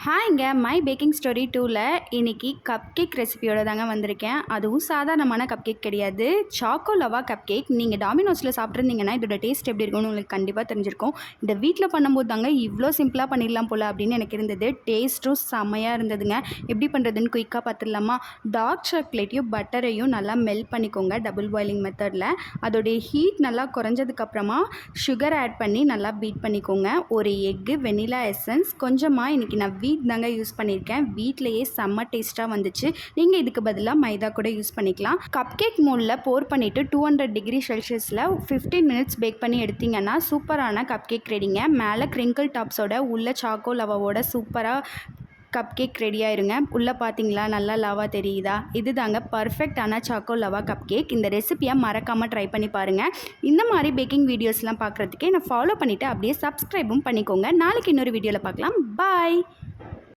ஹாய்ங்க my packing story 2ல இன்றைக்கி cup cake ரெசிபியோட தாங்க வந்திருக்கேன். அதுவும் சாதாரணமான கப் கேக் கிடையாது, சாக்கோ லவா கப் கேக். நீங்கள் டாமினோஸில் சாப்பிட்ருந்தீங்கன்னா இதோட டேஸ்ட் எப்படி இருக்கும்னு உங்களுக்கு கண்டிப்பாக தெரிஞ்சிருக்கும். இந்த வீட்டில் பண்ணும்போது தாங்க இவ்வளோ சிம்பிளாக பண்ணிடலாம் போல் அப்படின்னு எனக்கு இருந்தது. டேஸ்ட்டும் செம்மையாக இருந்ததுங்க. எப்படி பண்ணுறதுன்னு குயிக்காக பார்த்துடலாமா? டார்க் சாக்லேட்டையும் பட்டரையும் நல்லா மெல்ட் பண்ணிக்கோங்க டபுள் பாயிலிங் மெத்தடில். அதோடைய ஹீட் நல்லா குறைஞ்சதுக்கப்புறமா சுகர் ஆட் பண்ணி நல்லா பீட் பண்ணிக்கோங்க. ஒரு எக்கு, வெனிலா எசன்ஸ், கொஞ்சமாக இன்றைக்கி நான் வீட் தாங்க யூஸ் பண்ணியிருக்கேன். வீட்லேயே செம்ம டேஸ்ட்டாக வந்துச்சு. நீங்கள் இதுக்கு பதிலாக மைதா கூட யூஸ் பண்ணிக்கலாம். கப் கேக் மோல்டில் போர் பண்ணிவிட்டு 200 டிகிரி செல்சியஸில் 15 மினிட்ஸ் பேக் பண்ணி எடுத்திங்கன்னா சூப்பரான கப் கேக் ரெடிங்க. மேலே கிரிங்கிள் டாப்ஸோட உள்ள சாக்கோ லவாவோட சூப்பராக கப் கேக் ரெடி ஆயிருங்க. உள்ளே பார்த்தீங்களா நல்லா லவா தெரியுதா? இது தாங்க பர்ஃபெக்டான சாக்கோ லவா கப் கேக். இந்த ரெசிபியை மறக்காமல் ட்ரை பண்ணி பாருங்கள். இந்த மாதிரி பேக்கிங் வீடியோஸ்லாம் பார்க்குறதுக்கே என்னை ஃபாலோ பண்ணிவிட்டு அப்படியே சப்ஸ்கிரைபும் பண்ணிக்கோங்க. நாளைக்கு இன்னொரு வீடியோவில் பார்க்கலாம். பாய்.